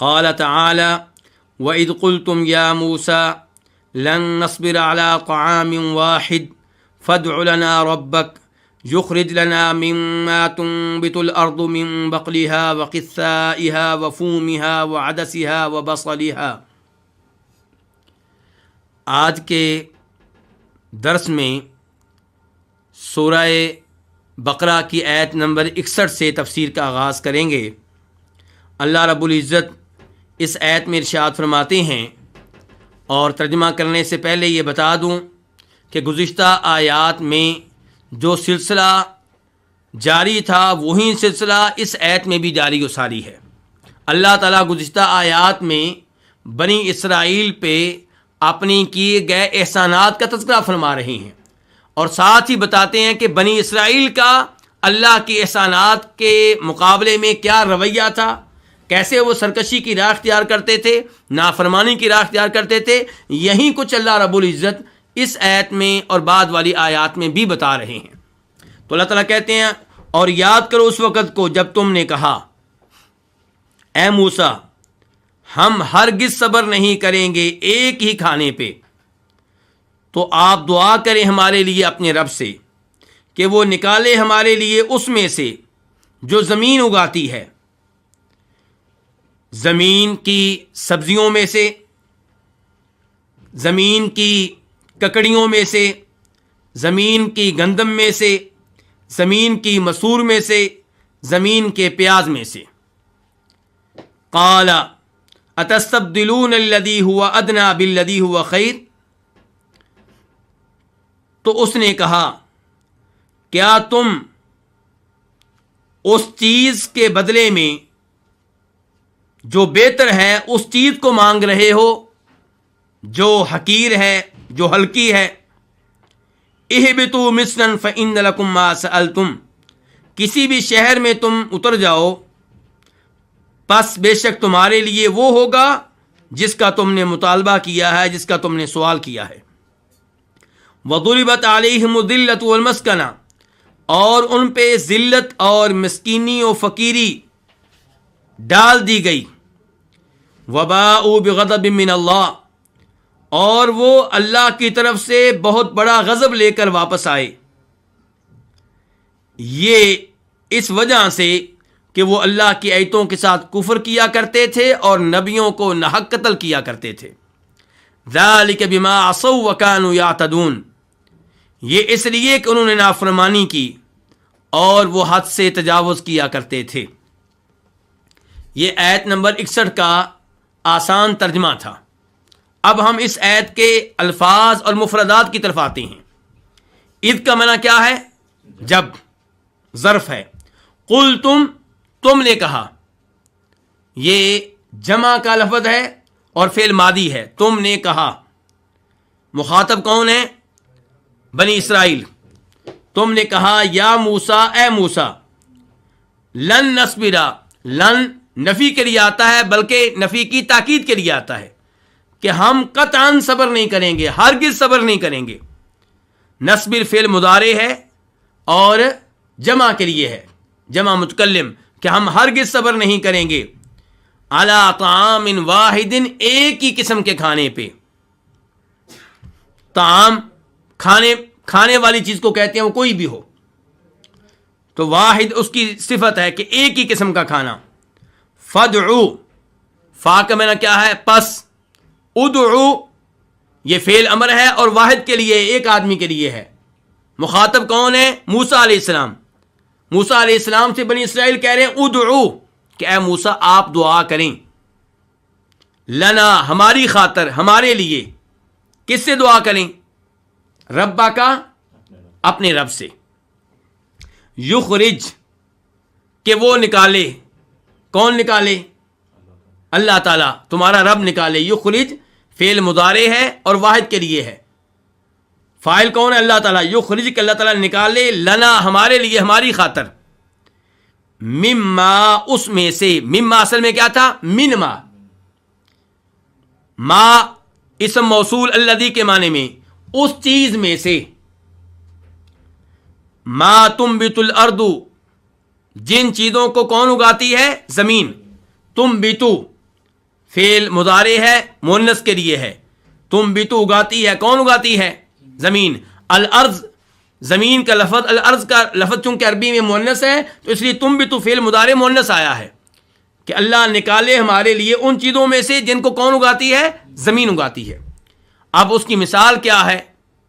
قال تعالی وَإِذْ قُلْتُمْ يَا مُوسَى لَن نَّصْبِرَ عَلَىٰ طَعَامٍ وَاحِدٍ فَادْعُ لَنَا رَبَّكَ يُخْرِجْ لَنَا مِمَّا تُنبِتُ الْأَرْضُ مِن بَقْلِهَا وَقِثَّائِهَا وَفُومِهَا وَعَدَسِهَا وَبَصَلِهَا۔ آج کے درس میں سورہ بقرہ کی آیت نمبر 61 سے تفسیر کا آغاز کریں گے۔ اللہ رب العزت اس آیت میں ارشاد فرماتے ہیں، اور ترجمہ کرنے سے پہلے یہ بتا دوں کہ گزشتہ آیات میں جو سلسلہ جاری تھا وہی سلسلہ اس آیت میں بھی جاری و ساری ہے۔ اللہ تعالیٰ گزشتہ آیات میں بنی اسرائیل پہ اپنی کیے گئے احسانات کا تذکرہ فرما رہے ہیں، اور ساتھ ہی بتاتے ہیں کہ بنی اسرائیل کا اللہ کے احسانات کے مقابلے میں کیا رویہ تھا، کیسے وہ سرکشی کی راہ اختیار کرتے تھے، نافرمانی کی راہ اختیار کرتے تھے۔ یہی کچھ اللہ رب العزت اس آیت میں اور بعد والی آیات میں بھی بتا رہے ہیں۔ تو اللہ تعالیٰ کہتے ہیں، اور یاد کرو اس وقت کو جب تم نے کہا اے موسیٰ ہم ہرگز صبر نہیں کریں گے ایک ہی کھانے پہ، تو آپ دعا کریں ہمارے لیے اپنے رب سے کہ وہ نکالے ہمارے لیے اس میں سے جو زمین اگاتی ہے، زمین کی سبزیوں میں سے، زمین کی ککڑیوں میں سے، زمین کی گندم میں سے، زمین کی مسور میں سے، زمین کے پیاز میں سے۔ قال اتستبدلون الذی هو ادنی بالذی هو خیر، تو اس نے کہا کیا تم اس چیز کے بدلے میں جو بہتر ہے اس چیز کو مانگ رہے ہو جو حقیر ہے، جو ہلکی ہے۔ اہبطوا مصرا فإن لکم ما سألتم، کسی بھی شہر میں تم اتر جاؤ پس بے شک تمہارے لیے وہ ہوگا جس کا تم نے مطالبہ کیا ہے، جس کا تم نے سوال کیا ہے۔ وضربت علیہم الذلۃ والمسکنہ، اور ان پہ ذلت اور مسکینی و فقیری ڈال دی گئی۔ وباءوا بغضب من اللہ، اور وہ اللہ کی طرف سے بہت بڑا غضب لے کر واپس آئے، یہ اس وجہ سے کہ وہ اللہ کی آیتوں کے ساتھ کفر کیا کرتے تھے اور نبیوں کو ناحق قتل کیا کرتے تھے۔ ذالک بما عصوا وکانوا یعتدون، یہ اس لیے کہ انہوں نے نافرمانی کی اور وہ حد سے تجاوز کیا کرتے تھے۔ یہ آیت نمبر 61 کا آسان ترجمہ تھا۔ اب ہم اس آیت کے الفاظ اور مفردات کی طرف آتے ہیں۔ اذ کا معنی کیا ہے؟ جب، ظرف ہے۔ قلتم، تم نے کہا، یہ جمع کا لفظ ہے اور فعل ماضی ہے۔ تم نے کہا، مخاطب کون ہے؟ بنی اسرائیل۔ تم نے کہا یا موسیٰ، اے موسیٰ، لن نصبرا، لن نفی کے لیے آتا ہے بلکہ نفی کی تاکید کے لیے آتا ہے کہ ہم قطعاً صبر نہیں کریں گے، ہرگز صبر نہیں کریں گے۔ نصبر فعل مضارع ہے اور جمع کے لیے ہے، جمع متکلم، کہ ہم ہرگز صبر نہیں کریں گے علی طعام واحد، ایک ہی قسم کے کھانے پہ۔ طعام کھانے والی چیز کو کہتے ہیں، وہ کوئی بھی ہو، تو واحد اس کی صفت ہے کہ ایک ہی قسم کا کھانا۔ فدعو، فا کا معنی کیا ہے؟ پس، ادعو یہ فعل امر ہے اور واحد کے لیے، ایک آدمی کے لیے ہے۔ مخاطب کون ہے؟ موسیٰ علیہ السلام۔ موسیٰ علیہ السلام سے بنی اسرائیل کہہ رہے ہیں ادعو، کہ اے موسیٰ آپ دعا کریں، لنا ہماری خاطر، ہمارے لیے۔ کس سے دعا کریں؟ ربا کا، اپنے رب سے۔ یخرج، کہ وہ نکالے، کون نکالے؟ اللہ تعالیٰ، تمہارا رب نکالے۔ یخرج فعل مضارع ہے اور واحد کے لیے ہے، فاعل کون ہے؟ اللہ تعالیٰ۔ یخرج کہ اللہ تعالیٰ نکالے، لنا ہمارے لیے، ہماری خاطر، مما اس میں سے۔ مما اصل میں کیا تھا؟ من ما اسم موصول الذی کے معنی میں، اس چیز میں سے۔ ما تنبت الارض، جن چیزوں کو کون اگاتی ہے؟ زمین۔ تنبتو فعل مضارع ہے، مؤنث کے لیے ہے. تم بھی تو اگاتی ہے، کون اگاتی ہے؟ زمین. الارض، زمین کا لفظ، الارض کا لفظ چونکہ عربی میں مؤنث ہے تو اس لیے تم بھی تو فعل مضارع مؤنث آیا ہے کہ اللہ نکالے ہمارے لیے ان چیزوں میں سے جن کو کون اگاتی ہے؟ زمین اگاتی ہے. اب اس کی مثال کیا ہے؟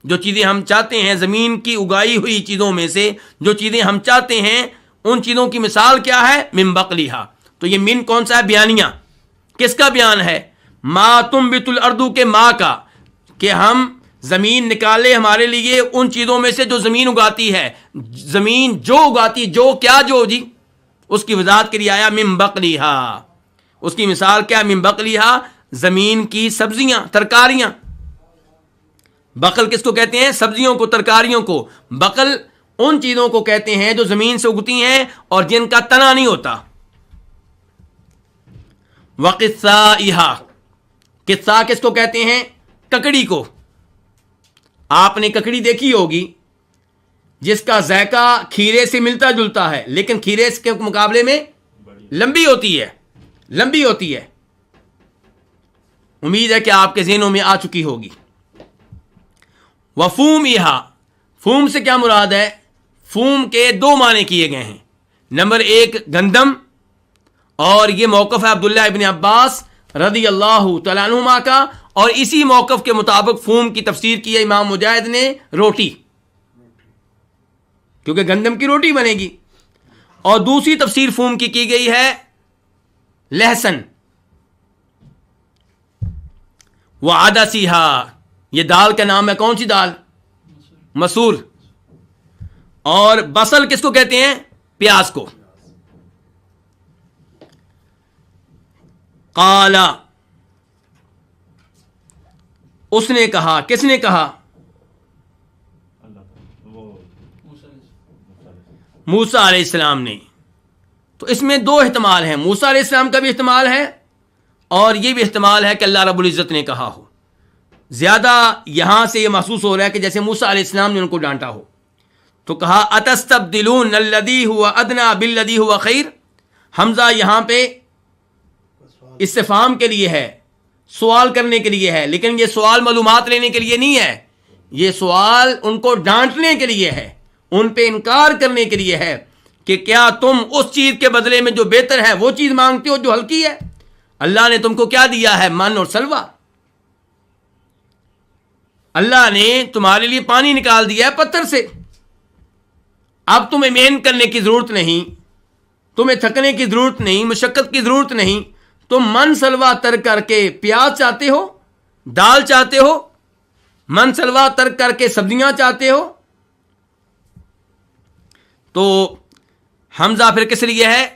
جو چیزیں ہم چاہتے ہیں، زمین کی اگائی ہوئی چیزوں میں سے جو چیزیں ہم چاہتے ہیں ان چیزوں کی مثال کیا ہے؟ من بقلیہا. تو یہ من کون سا ہے؟ بیانیہ. کس کا بیان ہے؟ ما تنبت الارض کے ما کا، کہ ہم زمین نکالے ہمارے لیے ان چیزوں میں سے جو زمین اگاتی ہے. زمین جو اگاتی، جو کیا، جو جی، اس کی وضاحت کے لیے آیا من بقلیہا. اس کی مثال کیا؟ من بقلیہا، زمین کی سبزیاں، ترکاریاں. بقل کس کو کہتے ہیں؟ سبزیوں کو، ترکاریوں کو. بقل ان چیزوں کو کہتے ہیں جو زمین سے اگتی ہیں اور جن کا تنا نہیں ہوتا. وقثائہا، قصہ کس کو کہتے ہیں؟ ککڑی کو. آپ نے ککڑی دیکھی ہوگی جس کا ذائقہ کھیرے سے ملتا جلتا ہے، لیکن کھیرے کے مقابلے میں لمبی ہوتی ہے، لمبی ہوتی ہے. امید ہے کہ آپ کے ذہنوں میں آ چکی ہوگی. وفومہا، فوم سے کیا مراد ہے؟ فوم کے دو معنی کیے گئے ہیں. نمبر ایک گندم، اور یہ موقف ہے عبداللہ ابن عباس رضی اللہ تعالیٰ عنہما کا، اور اسی موقف کے مطابق فوم کی تفسیر کی ہے امام مجاہد نے روٹی، کیونکہ گندم کی روٹی بنے گی. اور دوسری تفسیر فوم کی گئی ہے لہسن. وعدسیہا، یہ دال کا نام ہے، کون سی دال؟ مسور. اور بصل کس کو کہتے ہیں؟ پیاز کو. قالا، اس نے کہا، کس نے کہا؟ موسیٰ علیہ السلام نے. تو اس میں دو احتمال ہیں، موسیٰ علیہ السلام کا بھی احتمال ہے اور یہ بھی احتمال ہے کہ اللہ رب العزت نے کہا ہو. زیادہ یہاں سے یہ محسوس ہو رہا ہے کہ جیسے موسیٰ علیہ السلام نے ان کو ڈانٹا ہو. تو کہا اتستبدلون الذی هو ادنی بالذی هو خیر. حمزہ یہاں پہ استفہام کے لیے ہے، سوال کرنے کے لیے ہے، لیکن یہ سوال معلومات لینے کے لیے نہیں ہے. یہ سوال ان کو ڈانٹنے کے لیے ہے، ان پہ انکار کرنے کے لیے ہے کہ کیا تم اس چیز کے بدلے میں جو بہتر ہے وہ چیز مانگتے ہو جو ہلکی ہے؟ اللہ نے تم کو کیا دیا ہے؟ من اور سلوہ. اللہ نے تمہارے لیے پانی نکال دیا ہے پتھر سے. اب تمہیں محنت کرنے کی ضرورت نہیں، تمہیں تھکنے کی ضرورت نہیں، مشقت کی ضرورت نہیں. تم من سلوہ ترک کر کے پیاز چاہتے ہو، دال چاہتے ہو، من سلوہ ترک کر کے سبزیاں چاہتے ہو. تو حمزہ پھر کس لیے ہے؟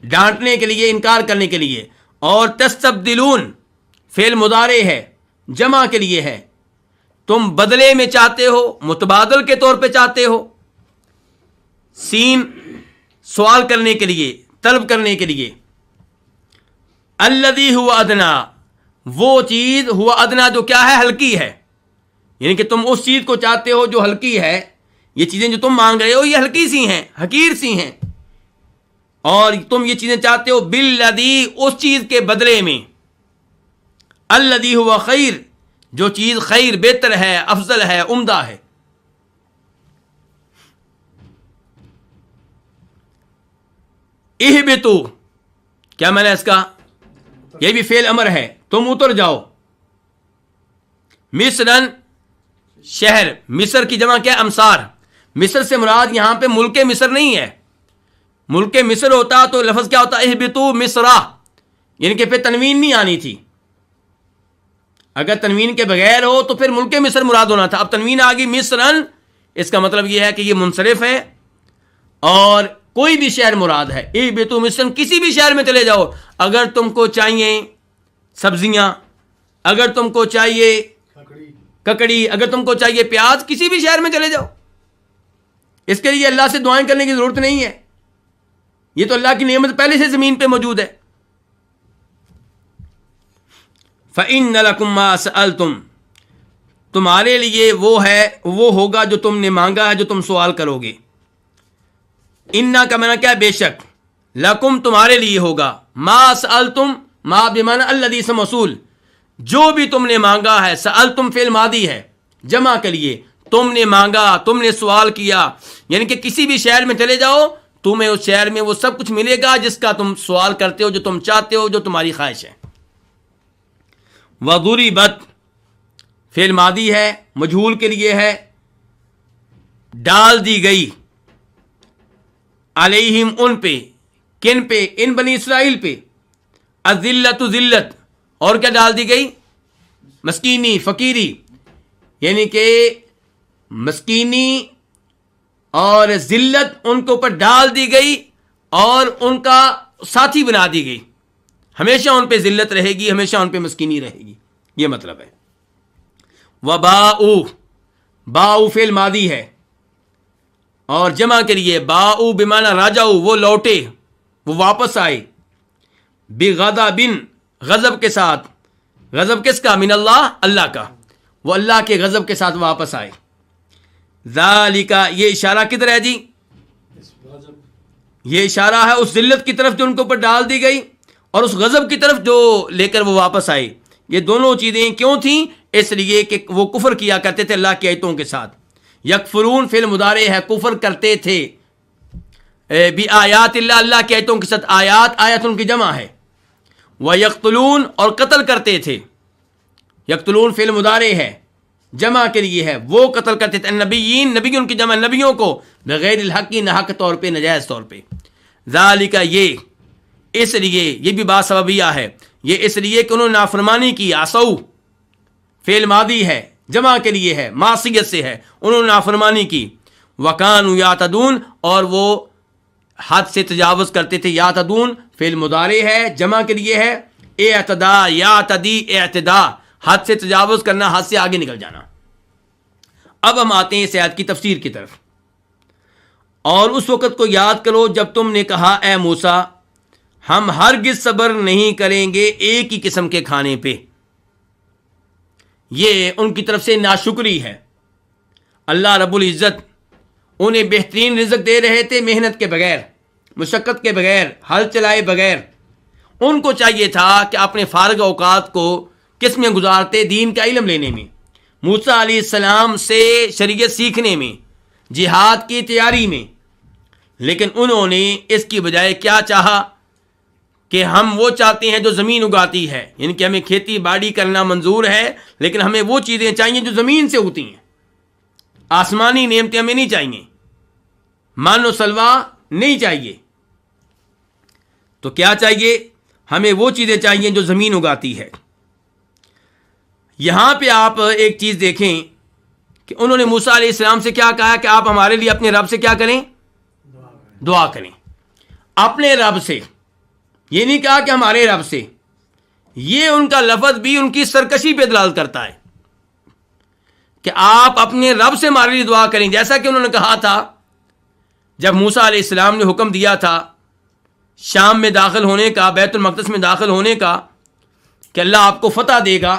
ڈانٹنے کے لیے، انکار کرنے کے لیے. اور تستبدلون فعل مضارع ہے، جمع کے لیے ہے. تم بدلے میں چاہتے ہو، متبادل کے طور پہ چاہتے ہو. سین سوال کرنے کے لیے، طلب کرنے کے لیے. الذی ہوا ادنا، وہ چیز ہوا ادنا جو کیا ہے؟ ہلکی ہے. یعنی کہ تم اس چیز کو چاہتے ہو جو ہلکی ہے. یہ چیزیں جو تم مانگ رہے ہو یہ ہلکی سی ہیں، حقیر سی ہیں، اور تم یہ چیزیں چاہتے ہو بالذی، اس چیز کے بدلے میں. الذی ہوا خیر، جو چیز خیر، بہتر ہے، افضل ہے، عمدہ ہے. اہبتو، کیا میں نے اس کا؟ یہ بھی فعل امر ہے، تم اتر جاؤ. مصرن، شہر. مصر کی جمع کیا؟ امصار. مصر سے مراد یہاں پہ ملک مصر نہیں ہے. ملک مصر ہوتا تو لفظ کیا ہوتا؟ اہبتو مصرا، یعنی کہ پھر تنوین نہیں آنی تھی. اگر تنوین کے بغیر ہو تو پھر ملک مصر مراد ہونا تھا. اب تنوین آ گئی، مصرن، اس کا مطلب یہ ہے کہ یہ منصرف ہے اور کوئی بھی شہر مراد ہے. اہبتو مصرن، کسی بھی شہر میں چلے جاؤ. اگر تم کو چاہیے سبزیاں، اگر تم کو چاہیے ککڑی، اگر تم کو چاہیے پیاز، کسی بھی شہر میں چلے جاؤ. اس کے لیے اللہ سے دعائیں کرنے کی ضرورت نہیں ہے. یہ تو اللہ کی نعمت پہلے سے زمین پہ موجود ہے. فَإِنَّ لَكُمْ مَا سَأَلْتُمْ، تمہارے لیے وہ ہے، وہ ہوگا جو تم نے مانگا ہے، جو تم سوال کرو گے. اِنَّا کا معنی کیا؟ بے شک. لَكُمْ تمہارے لیے ہوگا، ما سألتم، ما بمعنی الذی اسم موصول، جو بھی تم نے مانگا ہے. سألتم فعل ماضی ہے جمع کے لیے، تم نے مانگا، تم نے سوال کیا، یعنی کہ کسی بھی شہر میں چلے جاؤ تمہیں اس شہر میں وہ سب کچھ ملے گا جس کا تم سوال کرتے ہو، جو تم چاہتے ہو، جو تمہاری خواہش ہے. وضربت فعل ماضی ہے مجہول کے لیے ہے، ڈال دی گئی، علیہم ان پہ، کن پہ؟ ان بنی اسرائیل پہ. الذلت ذلت، اور کیا ڈال دی گئی؟ مسکینی، فقیری، یعنی کہ مسکینی اور ذلت ان کے اوپر ڈال دی گئی اور ان کا ساتھی بنا دی گئی. ہمیشہ ان پہ ذلت رہے گی، ہمیشہ ان پہ مسکینی رہے گی، یہ مطلب ہے. وباؤ، باؤ فعل ماضی ہے اور جمع کے لیے باؤ بمعنی راجعو، وہ لوٹے، وہ واپس آئے. بغضبن، غضب کے ساتھ. غضب کس کا؟ من اللہ، اللہ کا. وہ اللہ کے غضب کے ساتھ واپس آئے. ذالک، یہ اشارہ کدھر ہے جی؟ یہ اشارہ ہے اس ذلت کی طرف جو ان کے اوپر ڈال دی گئی اور اس غضب کی طرف جو لے کر وہ واپس آئے. یہ دونوں چیزیں کیوں تھیں؟ اس لیے کہ وہ کفر کیا کرتے تھے اللہ کی آیتوں کے ساتھ. یکفرون فعل مضارع ہے، کفر کرتے تھے بآیات اللہ، اللہ کی آیتوں کے ساتھ. آیات، آیت ان کی جمع ہے. وَيَقْتُلُونَ، اور قتل کرتے تھے. یقتلون فعل مضارع ہے جمع کے لیے ہے، وہ قتل کرتے تھے. النبیین، نبی ان کی جمع، نبیوں کو، بغیر الحق، ناحق طور پہ، نجائز طور پہ. ذالک، یہ اس لیے، یہ بھی بات سببیہ ہے، یہ اس لیے کہ انہوں نے نافرمانی کی. عصوا فعل ماضی ہے جمع کے لیے ہے، معصیت سے ہے، انہوں نے نافرمانی کی. وَكَانُوا يَعْتَدُونَ، اور وہ حد سے تجاوز کرتے تھے. یعتدون فعل مضارع ہے جمع کے لیے ہے. اعتدا، یعتدی، اعتدا، حد سے تجاوز کرنا، حد سے آگے نکل جانا. اب ہم آتے ہیں اس آیت کی تفسیر کی طرف. اور اس وقت کو یاد کرو جب تم نے کہا اے موسیٰ ہم ہرگز صبر نہیں کریں گے ایک ہی قسم کے کھانے پہ. یہ ان کی طرف سے ناشکری ہے. اللہ رب العزت انہیں بہترین رزق دے رہے تھے، محنت کے بغیر، مشقت کے بغیر، ہل چلائے بغیر. ان کو چاہیے تھا کہ اپنے فارغ اوقات کو کس میں گزارتے؟ دین کا علم لینے میں، موسیٰ علیہ السلام سے شریعت سیکھنے میں، جہاد کی تیاری میں. لیکن انہوں نے اس کی بجائے کیا چاہا کہ ہم وہ چاہتے ہیں جو زمین اگاتی ہے، یعنی کہ ہمیں کھیتی باڑی کرنا منظور ہے لیکن ہمیں وہ چیزیں چاہیے جو زمین سے ہوتی ہیں. آسمانی نعمتیں ہمیں نہیں چاہیے، مان و سلوہ نہیں چاہیے. تو کیا چاہیے؟ ہمیں وہ چیزیں چاہیے جو زمین اگاتی ہے. یہاں پہ آپ ایک چیز دیکھیں کہ انہوں نے موسیٰ علیہ السلام سے کیا کہا کہ آپ ہمارے لیے اپنے رب سے کیا کریں؟ دعا کریں. اپنے رب سے، یہ نہیں کہا کہ ہمارے رب سے. یہ ان کا لفظ بھی ان کی سرکشی پہ دلالت کرتا ہے کہ آپ اپنے رب سے ہمارے لیے دعا کریں. جیسا کہ انہوں نے کہا تھا جب موسیٰ علیہ السلام نے حکم دیا تھا شام میں داخل ہونے کا، بیت المقدس میں داخل ہونے کا، کہ اللہ آپ کو فتح دے گا،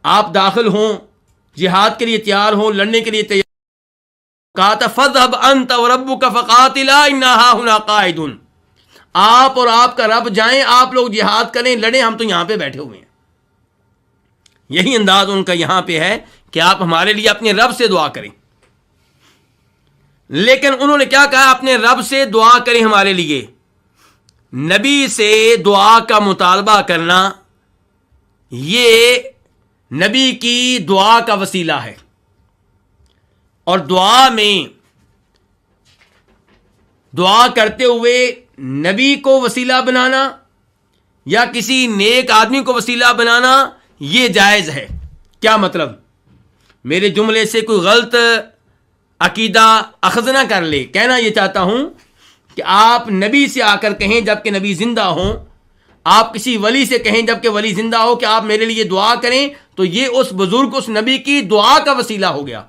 آپ داخل ہوں، جہاد کے لیے تیار ہوں، لڑنے کے لیے تیار. کہا تھا فَاذْهَبْ أَنْتَ وَرَبُّكَ فَقَاتِلَا إِنَّا هَاهُنَا قَاعِدُونَ، آپ اور آپ کا رب جائیں، آپ لوگ جہاد کریں، لڑیں، ہم تو یہاں پہ بیٹھے ہوئے ہیں. یہی انداز ان کا یہاں پہ ہے کہ آپ ہمارے لیے اپنے رب سے دعا کریں. لیکن انہوں نے کیا کہا؟ اپنے رب سے دعا کریں ہمارے لیے. نبی سے دعا کا مطالبہ کرنا یہ نبی کی دعا کا وسیلہ ہے، اور دعا میں دعا کرتے ہوئے نبی کو وسیلہ بنانا یا کسی نیک آدمی کو وسیلہ بنانا یہ جائز ہے. کیا مطلب؟ میرے جملے سے کوئی غلط عقیدہ اخذ نہ کر لے. کہنا یہ چاہتا ہوں کہ آپ نبی سے آ کر کہیں جب کہ نبی زندہ ہوں، آپ کسی ولی سے کہیں جب کہ ولی زندہ ہو کہ آپ میرے لیے دعا کریں، تو یہ اس بزرگ، اس نبی کی دعا کا وسیلہ ہو گیا.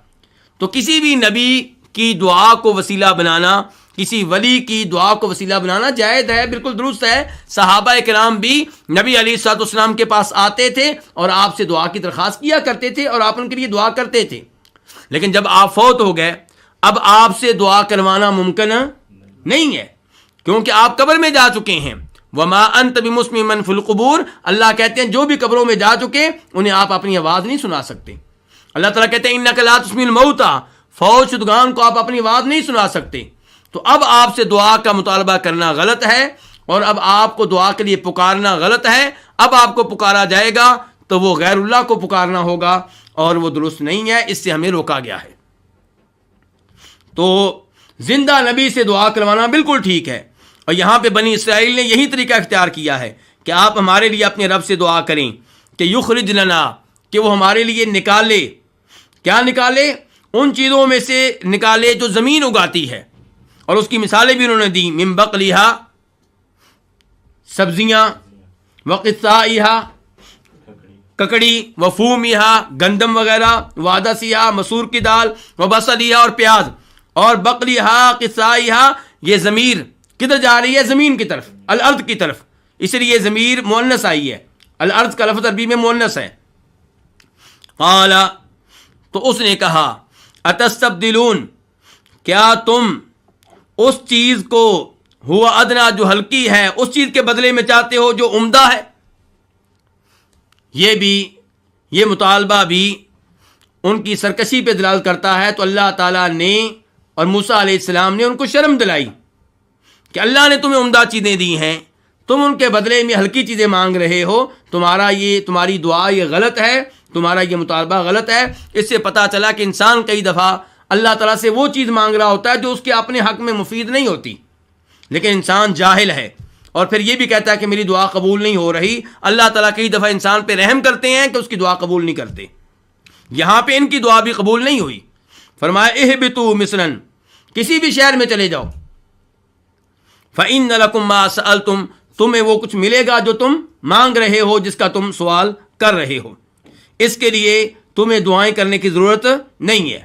تو کسی بھی نبی کی دعا کو وسیلہ بنانا، کسی ولی کی دعا کو وسیلہ بنانا جائز ہے، بالکل درست ہے. صحابہ کرام بھی نبی علیہ الصلوۃ والسلام کے پاس آتے تھے اور آپ سے دعا کی درخواست کیا کرتے تھے اور آپ ان کے لیے دعا کرتے تھے. لیکن جب آپ فوت ہو گئے، اب آپ سے دعا کروانا ممکن نہیں ہے، کیونکہ آپ قبر میں جا چکے ہیں. وما انت بمسمع من فی القبور، اللہ کہتے ہیں جو بھی قبروں میں جا چکے انہیں آپ اپنی آواز نہیں سنا سکتے۔ اللہ تعالیٰ کہتے ہیں انک لا تسمع الموتى، فوت شدگان کو آپ اپنی آواز نہیں سنا سکتے۔ تو اب آپ سے دعا کا مطالبہ کرنا غلط ہے، اور اب آپ کو دعا کے لیے پکارنا غلط ہے۔ اب آپ کو پکارا جائے گا تو وہ غیر اللہ کو پکارنا ہوگا، اور وہ درست نہیں ہے، اس سے ہمیں روکا گیا ہے۔ تو زندہ نبی سے دعا کروانا بالکل ٹھیک ہے، اور یہاں پہ بنی اسرائیل نے یہی طریقہ اختیار کیا ہے کہ آپ ہمارے لیے اپنے رب سے دعا کریں کہ یخرج لنا، کہ وہ ہمارے لیے نکالے۔ کیا نکالے؟ ان چیزوں میں سے نکالے جو زمین اگاتی ہے، اور اس کی مثالیں بھی انہوں نے دی، من بقلیہا، سبزیاں، وقثائہا، ککڑی، وفومیہا، گندم وغیرہ، وعدسیہا، مسور کی دال، وبصلیہا، اور پیاز، اور بقلیہا، قثائہا، یہ ضمیر کدھر جا رہی ہے؟ زمین کی طرف، الارض کی طرف، اس لیے یہ ضمیر مؤنث آئی ہے، الارض کا لفظ عربی میں مؤنث ہے۔ قال، تو اس نے کہا، اتستبدلون، کیا تم اس چیز کو ہوا ادنا، جو ہلکی ہے، اس چیز کے بدلے میں چاہتے ہو جو عمدہ ہے؟ یہ مطالبہ بھی ان کی سرکشی پہ دلالت کرتا ہے۔ تو اللہ تعالیٰ نے اور موسیٰ علیہ السلام نے ان کو شرم دلائی کہ اللہ نے تمہیں عمدہ چیزیں دی ہیں، تم ان کے بدلے میں ہلکی چیزیں مانگ رہے ہو، تمہاری دعا یہ غلط ہے، تمہارا یہ مطالبہ غلط ہے۔ اس سے پتہ چلا کہ انسان کئی دفعہ اللہ تعالیٰ سے وہ چیز مانگ رہا ہوتا ہے جو اس کے اپنے حق میں مفید نہیں ہوتی، لیکن انسان جاہل ہے، اور پھر یہ بھی کہتا ہے کہ میری دعا قبول نہیں ہو رہی۔ اللہ تعالیٰ کئی دفعہ انسان پہ رحم کرتے ہیں کہ اس کی دعا قبول نہیں کرتے۔ یہاں پہ ان کی دعا بھی قبول نہیں ہوئی۔ فرمایا اہبطوا مصرا، کسی بھی شہر میں چلے جاؤ، فإن لکم ما سألتم، تمہیں وہ کچھ ملے گا جو تم مانگ رہے ہو، جس کا تم سوال کر رہے ہو، اس کے لیے تمہیں دعائیں کرنے کی ضرورت نہیں ہے۔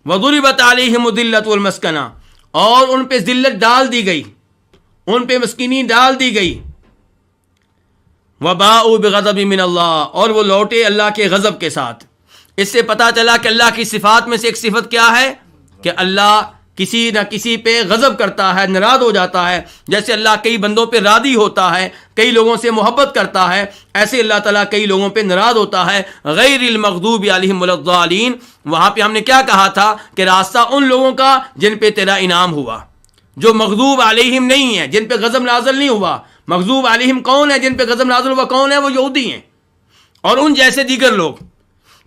وضربت علیہم الذلۃ والمسکنہ، اور ان پہ ذلت ڈال دی گئی، ان پہ مسکینی ڈال دی گئی۔ وباءوا بغضب من اللہ، اور وہ لوٹے اللہ کے غضب کے ساتھ۔ اس سے پتہ چلا کہ اللہ کی صفات میں سے ایک صفت کیا ہے کہ اللہ کسی نہ کسی پہ غضب کرتا ہے، ناراض ہو جاتا ہے۔ جیسے اللہ کئی بندوں پہ راضی ہوتا ہے، کئی لوگوں سے محبت کرتا ہے، ایسے اللہ تعالیٰ کئی لوگوں پہ ناراض ہوتا ہے۔ غیر المغضوب علیہم ولا الضالین، وہاں پہ ہم نے کیا کہا تھا کہ راستہ ان لوگوں کا جن پہ تیرا انعام ہوا، جو مغضوب علیہم نہیں ہے، جن پہ غضب نازل نہیں ہوا۔ مغضوب علیہم کون ہے؟ جن پہ غضب نازل ہوا کون ہے؟ وہ یہودی ہیں اور ان جیسے دیگر لوگ۔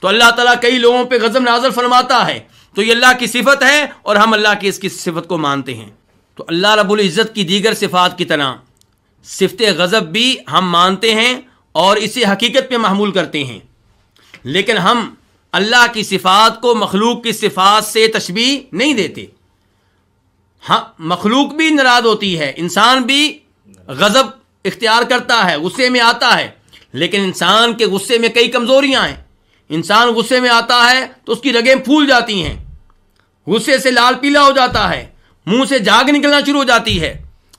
تو اللہ تعالیٰ کئی لوگوں پہ غضب نازل فرماتا ہے، تو یہ اللہ کی صفت ہے، اور ہم اللہ کی اس کی صفت کو مانتے ہیں۔ تو اللہ رب العزت کی دیگر صفات کی طرح صفت غضب بھی ہم مانتے ہیں اور اسے حقیقت پہ محمول کرتے ہیں، لیکن ہم اللہ کی صفات کو مخلوق کی صفات سے تشبیہ نہیں دیتے۔ ہاں، مخلوق بھی ناراض ہوتی ہے، انسان بھی غضب اختیار کرتا ہے، غصے میں آتا ہے، لیکن انسان کے غصے میں کئی کمزوریاں ہیں۔ انسان غصے میں آتا ہے تو اس کی رگیں پھول جاتی ہیں، غصے سے لال پیلا ہو جاتا ہے، منہ سے جھاگ نکلنا شروع ہو جاتی ہے۔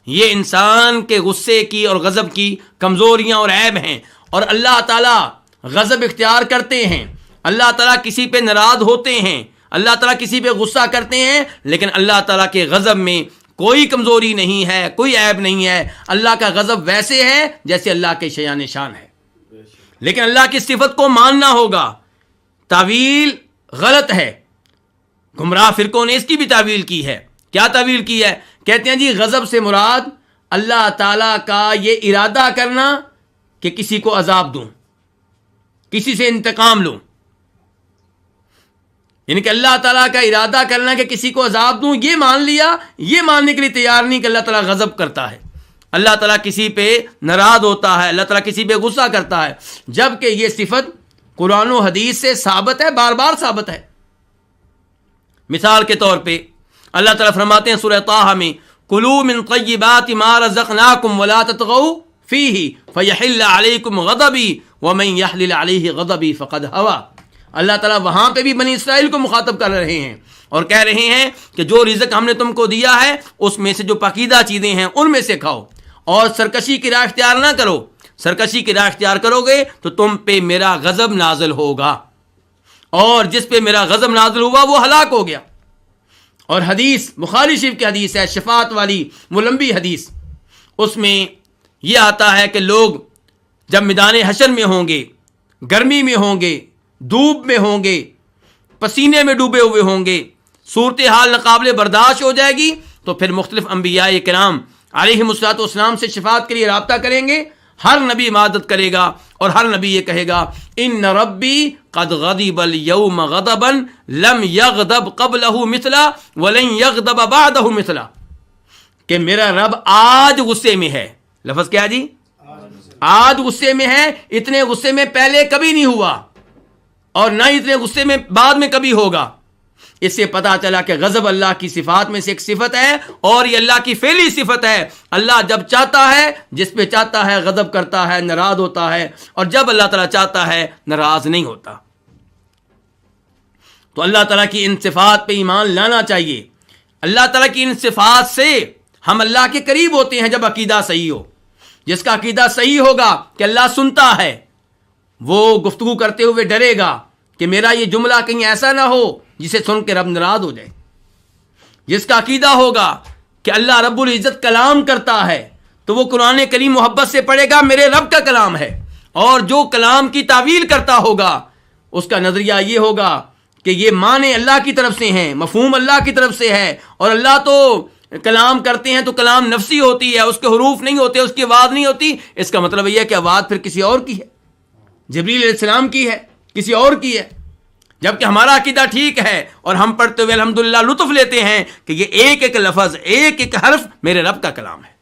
یہ انسان کے غصے کی اور غضب کی کمزوریاں اور عیب ہیں، اور اللہ تعالیٰ غضب اختیار کرتے ہیں، اللہ تعالیٰ کسی پہ ناراض ہوتے ہیں، اللہ تعالیٰ کسی پہ غصہ کرتے ہیں، لیکن اللہ تعالیٰ کے غضب میں کوئی کمزوری نہیں ہے، کوئی عیب نہیں ہے۔ اللہ کا غضب ویسے ہے جیسے اللہ کے شیان شان ہے، لیکن اللہ کی صفت کو ماننا ہوگا۔ تعویل غلط ہے، گمراہ فرقوں نے اس کی بھی تعویل کی ہے۔ کیا تعویل کی ہے؟ کہتے ہیں جی غضب سے مراد اللہ تعالیٰ کا یہ ارادہ کرنا کہ کسی کو عذاب دوں، کسی سے انتقام لوں، یعنی کہ اللہ تعالیٰ کا ارادہ کرنا کہ کسی کو عذاب دوں، یہ مان لیا، یہ ماننے کے لیے تیار نہیں کہ اللہ تعالیٰ غضب کرتا ہے، اللہ تعالیٰ کسی پہ ناراض ہوتا ہے، اللہ تعالیٰ کسی پہ غصہ کرتا ہے، جبکہ یہ صفت قرآن و حدیث سے ثابت ہے، بار بار ثابت ہے۔ مثال کے طور پہ اللہ تعالیٰ فرماتے ہیں سورہ طٰہٰ میں، کلوا من طیبات ما رزقناکم ولا تطغوا فیہ فیحل علیکم غضبی ومن یحلل علیہ غضبی فقد ھویٰ۔ اللہ تعالیٰ وہاں پہ بھی بنی اسرائیل کو مخاطب کر رہے ہیں اور کہہ رہے ہیں کہ جو رزق ہم نے تم کو دیا ہے اس میں سے جو پاکیزہ چیزیں ہیں ان میں سے کھاؤ، اور سرکشی کی راہ اختیار نہ کرو۔ سرکشی کی راہ اختیار کرو گے تو تم پہ میرا غضب نازل ہوگا، اور جس پہ میرا غضب نازل ہوا وہ ہلاک ہو گیا۔ اور حدیث بخاری شریف کی حدیث ہے، شفاعت والی وہ لمبی حدیث، اس میں یہ آتا ہے کہ لوگ جب میدان حشر میں ہوں گے، گرمی میں ہوں گے، دھوپ میں ہوں گے، پسینے میں ڈوبے ہوئے ہوں گے، صورتحال ناقابل برداشت ہو جائے گی، تو پھر مختلف انبیاء کرام علیہم الصلوۃ والسلام سے شفاعت کے لیے رابطہ کریں گے. ہر نبی عبادت کرے گا اور ہر نبی یہ کہے گا ان ربی قد غضب اليوم غضبا لم يغضب قبله مثلا ولن يغضب بعده مثلا، کہ میرا رب آج غصے میں ہے. لفظ کیا جی؟ آج غصے میں ہے. اتنے غصے میں پہلے کبھی نہیں ہوا اور نہ اتنے غصے میں بعد میں کبھی ہوگا. اس سے پتا چلا کہ غضب اللہ کی صفات میں سے ایک صفت ہے اور یہ اللہ کی فعلی صفت ہے. اللہ جب چاہتا ہے، جس پہ چاہتا ہے غضب کرتا ہے، ناراض ہوتا ہے، اور جب اللہ تعالیٰ چاہتا ہے ناراض نہیں ہوتا. تو اللہ تعالیٰ کی ان صفات پہ ایمان لانا چاہیے. اللہ تعالیٰ کی ان صفات سے ہم اللہ کے قریب ہوتے ہیں جب عقیدہ صحیح ہو. جس کا عقیدہ صحیح ہوگا کہ اللہ سنتا ہے، وہ گفتگو کرتے ہوئے ڈرے گا کہ میرا یہ جملہ کہیں ایسا نہ ہو جسے سن کے رب ناراض ہو جائے. جس کا عقیدہ ہوگا کہ اللہ رب العزت کلام کرتا ہے تو وہ قرآن کریم محبت سے پڑھے گا میرے رب کا کلام ہے. اور جو کلام کی تعویل کرتا ہوگا اس کا نظریہ یہ ہوگا کہ یہ معنی اللہ کی طرف سے ہیں، مفہوم اللہ کی طرف سے ہے، اور اللہ تو کلام کرتے ہیں تو کلام نفسی ہوتی ہے، اس کے حروف نہیں ہوتے، اس کی آواز نہیں ہوتی. اس کا مطلب یہ ہے کہ آواز پھر کسی اور کی ہے، جبریل علیہ السلام کی ہے، کسی اور کی ہے. جبکہ ہمارا عقیدہ ٹھیک ہے اور ہم پڑھتے ہوئے الحمدللہ لطف لیتے ہیں کہ یہ ایک ایک لفظ، ایک ایک حرف میرے رب کا کلام ہے.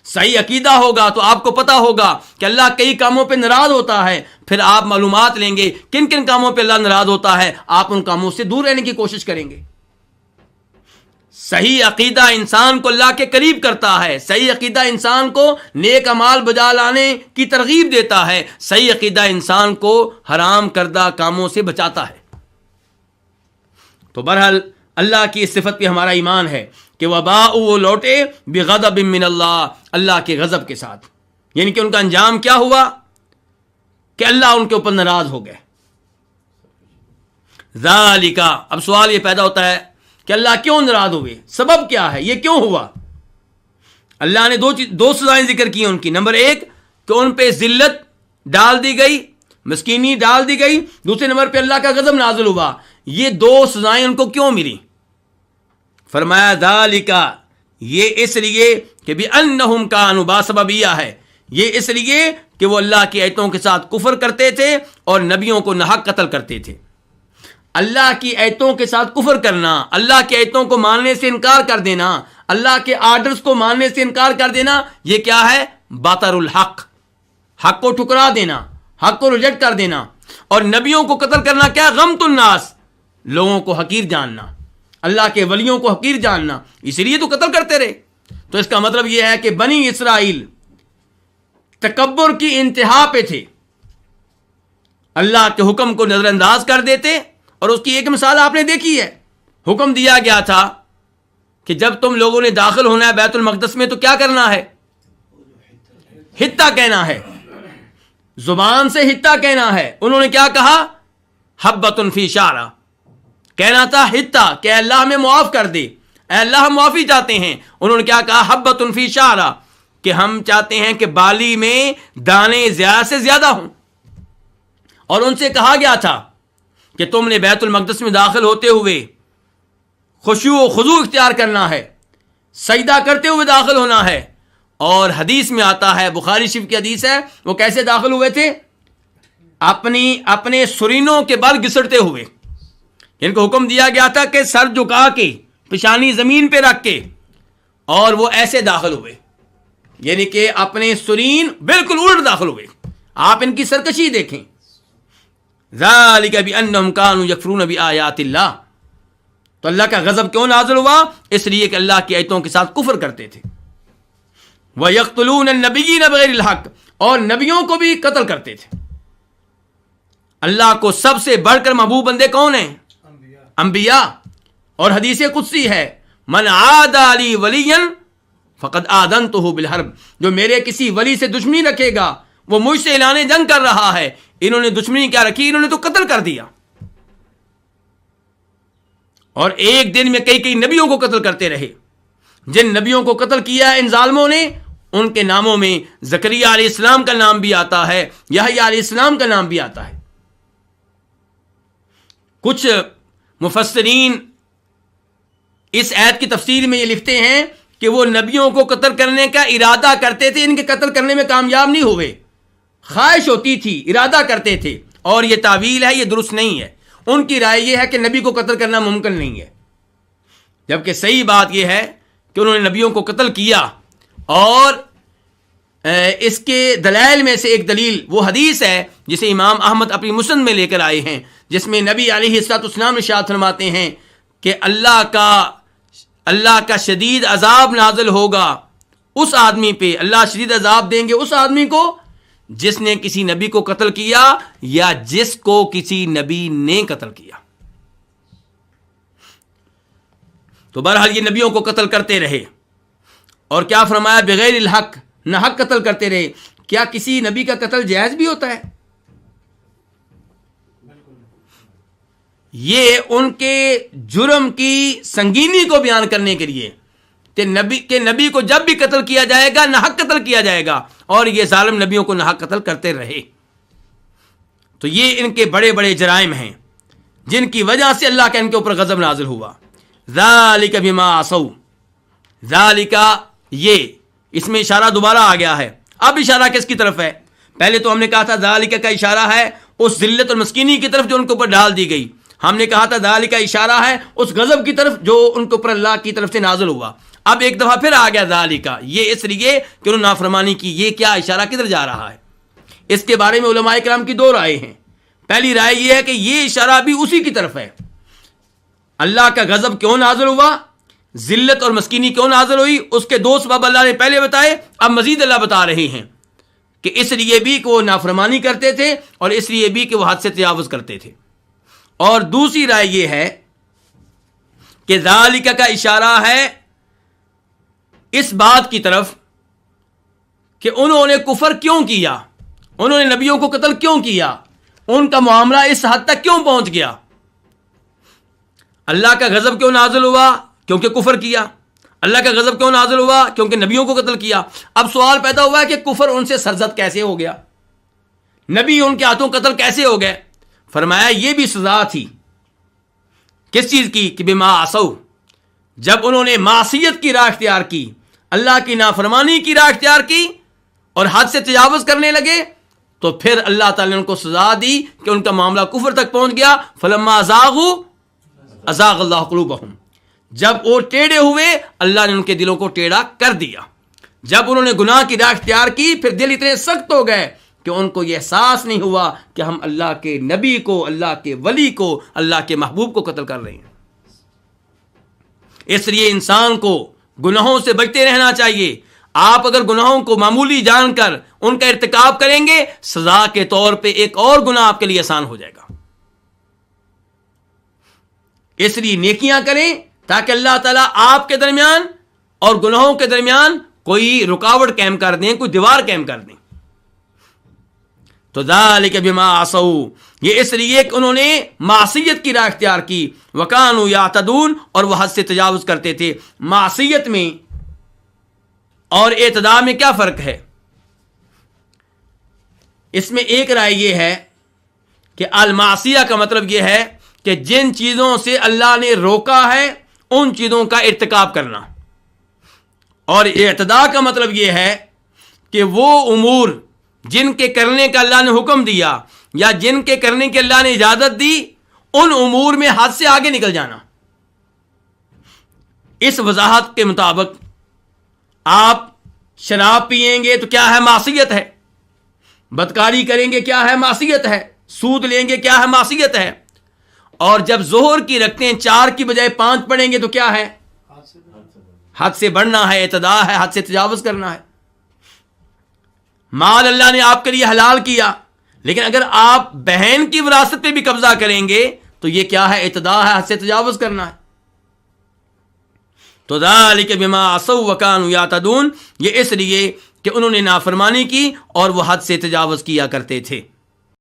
صحیح عقیدہ ہوگا تو آپ کو پتا ہوگا کہ اللہ کئی کاموں پہ ناراض ہوتا ہے. پھر آپ معلومات لیں گے کن کن کاموں پہ اللہ ناراض ہوتا ہے، آپ ان کاموں سے دور رہنے کی کوشش کریں گے. صحیح عقیدہ انسان کو اللہ کے قریب کرتا ہے. صحیح عقیدہ انسان کو نیک اعمال بجا لانے کی ترغیب دیتا ہے. صحیح عقیدہ انسان کو حرام کردہ کاموں سے بچاتا ہے. تو بہرحال اللہ کی اس صفت پہ ہمارا ایمان ہے کہ وباء وہ لوٹے بغضب من اللہ، اللہ کے غضب کے ساتھ. یعنی کہ ان کا انجام کیا ہوا کہ اللہ ان کے اوپر ناراض ہو گئے. ذالک، اب سوال یہ پیدا ہوتا ہے کہ اللہ کیوں ناراض ہوئے، سبب کیا ہے، یہ کیوں ہوا؟ اللہ نے دو سزائیں ذکر کی ان کی. نمبر ایک کہ ان پہ ذلت ڈال دی گئی، مسکینی ڈال دی گئی. دوسرے نمبر پہ اللہ کا غضب نازل ہوا. یہ دو سزائیں ان کو کیوں ملی؟ فرمایا ذالک، یہ اس لیے کہ بِأَنَّهُمْ كَانُوا، باسببیہ ہے یہ، اس لیے کہ وہ اللہ کی آیتوں کے ساتھ کفر کرتے تھے اور نبیوں کو ناحق قتل کرتے تھے. اللہ کی آیتوں کے ساتھ کفر کرنا، اللہ کی آیتوں کو ماننے سے انکار کر دینا، اللہ کے آرڈرز کو ماننے سے انکار کر دینا، یہ کیا ہے؟ باطر الحق، حق کو ٹھکرا دینا، حق کو ریجیکٹ کر دینا. اور نبیوں کو قتل کرنا کیا؟ غمط الناس، لوگوں کو حقیر جاننا، اللہ کے ولیوں کو حقیر جاننا، اسی لیے تو قتل کرتے رہے. تو اس کا مطلب یہ ہے کہ بنی اسرائیل تکبر کی انتہا پہ تھے، اللہ کے حکم کو نظر انداز کر دیتے. اور اس کی ایک مثال آپ نے دیکھی ہے. حکم دیا گیا تھا کہ جب تم لوگوں نے داخل ہونا ہے بیت المقدس میں تو کیا کرنا ہے؟ حتہ کہنا ہے، زبان سے حتہ کہنا ہے. انہوں نے کیا کہا؟ حبۃ فی شعرہ، کہنا تھا حتہ کہ اے اللہ ہمیں معاف کر دے، اے اللہ ہم معافی چاہتے ہیں. انہوں نے کیا کہا؟ حبۃ فی شعرہ، کہ ہم چاہتے ہیں کہ بالی میں دانے زیادہ سے زیادہ ہوں. اور ان سے کہا گیا تھا کہ تم نے بیت المقدس میں داخل ہوتے ہوئے خشوع و خضوع اختیار کرنا ہے، سجدہ کرتے ہوئے داخل ہونا ہے. اور حدیث میں آتا ہے، بخاری شریف کی حدیث ہے، وہ کیسے داخل ہوئے تھے؟ اپنے سرینوں کے بل گھسٹتے ہوئے. ان کو حکم دیا گیا تھا کہ سر جھکا کے، پیشانی زمین پہ رکھ کے، اور وہ ایسے داخل ہوئے، یعنی کہ اپنے سرین بالکل الٹ داخل ہوئے. آپ ان کی سرکشی دیکھیں. ذالک بأنہم کانوا یکفرون بآیات اللہ. تو اللہ کا غضب کیوں نازل ہوا؟ اس لیے کہ اللہ کی آیتوں کے ساتھ کفر کرتے تھے. وَيَقْتُلُونَ النَّبِيِّينَ بِغَيْرِ الْحَقِّ، اور نبیوں کو بھی قتل کرتے تھے. اللہ کو سب سے بڑھ کر محبوب بندے کون ہیں؟ انبیاء. اور حدیث قدسی ہے، من عادى لي وليا فقد آذنته بالحرب، جو میرے کسی ولی سے دشمنی رکھے گا وہ مجھ سے اعلان جنگ کر رہا ہے. انہوں نے دشمنی کیا رکھی؟ انہوں نے تو قتل کر دیا. اور ایک دن میں کئی نبیوں کو قتل کرتے رہے. جن نبیوں کو قتل کیا ان ظالموں نے، ان کے ناموں میں زکریا علیہ السلام کا نام بھی آتا ہے، یحییٰ علیہ السلام کا نام بھی آتا ہے۔ کچھ مفسرین اس آیت کی تفسیر میں یہ لکھتے ہیں کہ وہ نبیوں کو قتل کرنے کا ارادہ کرتے تھے، ان کے قتل کرنے میں کامیاب نہیں ہوئے، خواہش ہوتی تھی، ارادہ کرتے تھے، اور یہ تعویل ہے، یہ درست نہیں ہے۔ ان کی رائے یہ ہے کہ نبی کو قتل کرنا ممکن نہیں ہے، جبکہ صحیح بات یہ ہے کہ انہوں نے نبیوں کو قتل کیا، اور اس کے دلائل میں سے ایک دلیل وہ حدیث ہے جسے امام احمد اپنی مسند میں لے کر آئے ہیں، جس میں نبی علیہ السلام ارشاد فرماتے ہیں کہ اللہ کا شدید عذاب نازل ہوگا اس آدمی پہ، اللہ شدید عذاب دیں گے اس آدمی کو جس نے کسی نبی کو قتل کیا یا جس کو کسی نبی نے قتل کیا۔ تو بہرحال یہ نبیوں کو قتل کرتے رہے، اور کیا فرمایا؟ بغیر الحق، نہ حق قتل کرتے رہے۔ کیا کسی نبی کا قتل جائز بھی ہوتا ہے؟ یہ ان کے جرم کی سنگینی کو بیان کرنے کے لیے کہ نبی کو جب بھی قتل کیا جائے گا نہ حق قتل کیا جائے گا، اور یہ ظالم نبیوں کو نہ حق قتل کرتے رہے۔ تو یہ ان کے بڑے بڑے جرائم ہیں جن کی وجہ سے اللہ کا ان کے اوپر غضب نازل ہوا۔ ذالک بما عصوا، ذالک، یہ اس میں اشارہ دوبارہ آ گیا ہے۔ اب اشارہ کس کی طرف ہے؟ پہلے تو ہم نے کہا تھا ذالک کا اشارہ ہے اس ذلت اور مسکینی کی طرف جو ان کے اوپر ڈال دی گئی، ہم نے کہا تھا ذالک کا اشارہ ہے اس غضب کی طرف جو ان کے اوپر اللہ کی طرف سے نازل ہوا۔ اب ایک دفعہ پھر آ گیا ذالک، یہ اس لیے کہ انہوں نے نافرمانی کی۔ یہ کیا اشارہ کدھر جا رہا ہے؟ اس کے بارے میں علماء کرام کی دو رائے ہیں۔ پہلی رائے یہ ہے کہ یہ اشارہ بھی اسی کی طرف ہے۔ اللہ کا غضب کیوں نازل ہوا، ذلت اور مسکینی کیوں نازل ہوئی، اس کے دو سبب اللہ نے پہلے بتائے، اب مزید اللہ بتا رہے ہیں کہ اس لیے بھی کہ وہ نافرمانی کرتے تھے، اور اس لیے بھی کہ وہ حد سے تجاوز کرتے تھے۔ اور دوسری رائے یہ ہے کہ ذالک کا اشارہ ہے اس بات کی طرف کہ انہوں نے کفر کیوں کیا، انہوں نے نبیوں کو قتل کیوں کیا، ان کا معاملہ اس حد تک کیوں پہنچ گیا۔ اللہ کا غضب کیوں نازل ہوا؟ کیونکہ کفر کیا۔ اللہ کا غضب کیوں نازل ہوا؟ کیونکہ نبیوں کو قتل کیا۔ اب سوال پیدا ہوا ہے کہ کفر ان سے سرزد کیسے ہو گیا، نبی ان کے ہاتھوں قتل کیسے ہو گئے؟ فرمایا یہ بھی سزا تھی۔ کس چیز کی؟ کہ بما عصوا، جب انہوں نے معصیت کی راہ اختیار کی، اللہ کی نافرمانی کی راہ اختیار کی اور حد سے تجاوز کرنے لگے، تو پھر اللہ تعالی نے ان کو سزا دی کہ ان کا معاملہ کفر تک پہنچ گیا۔ فلما زاغوا ازاغ اللہ قلوبہم، جب وہ ٹیڑھے ہوئے اللہ نے ان کے دلوں کو ٹیڑھا کر دیا۔ جب انہوں نے گناہ کی راہ اختیار کی، پھر دل اتنے سخت ہو گئے کہ ان کو یہ احساس نہیں ہوا کہ ہم اللہ کے نبی کو، اللہ کے ولی کو، اللہ کے محبوب کو قتل کر رہے ہیں۔ اس لیے انسان کو گناہوں سے بچتے رہنا چاہیے۔ آپ اگر گناہوں کو معمولی جان کر ان کا ارتکاب کریں گے، سزا کے طور پہ ایک اور گناہ آپ کے لیے آسان ہو جائے گا۔ اس لیے نیکیاں کریں تاکہ اللہ تعالیٰ آپ کے درمیان اور گناہوں کے درمیان کوئی رکاوٹ قائم کر دیں، کوئی دیوار قائم کر دیں۔ تو ذالک بما عصوا، یہ اس لیے کہ انہوں نے معصیت کی راہ اختیار کی، وکانوا یعتدون، اور وہ حد سے تجاوز کرتے تھے۔ معصیت میں اور اعتداء میں کیا فرق ہے؟ اس میں ایک رائے یہ ہے کہ المعصیہ کا مطلب یہ ہے کہ جن چیزوں سے اللہ نے روکا ہے ان چیزوں کا ارتکاب کرنا، اور اعتداء کا مطلب یہ ہے کہ وہ امور جن کے کرنے کا اللہ نے حکم دیا یا جن کے کرنے کی اللہ نے اجازت دی، ان امور میں حد سے آگے نکل جانا۔ اس وضاحت کے مطابق آپ شراب پیئیں گے تو کیا ہے؟ معصیت ہے۔ بدکاری کریں گے، کیا ہے؟ معصیت ہے۔ سود لیں گے، کیا ہے؟ معصیت ہے۔ اور جب ظہر کی رکھتے ہیں 4 کی بجائے 5 پڑھیں گے تو کیا ہے؟ حد سے بڑھنا ہے، اعتداء ہے، حد سے تجاوز کرنا ہے۔ مال اللہ نے آپ کے لیے حلال کیا، لیکن اگر آپ بہن کی وراثت پہ بھی قبضہ کریں گے تو یہ کیا ہے؟ اعتداء ہے، حد سے تجاوز کرنا ہے۔ تو ذالک بما عصوا وکانوا یعتدون، یہ اس لیے کہ انہوں نے نافرمانی کی اور وہ حد سے تجاوز کیا کرتے تھے۔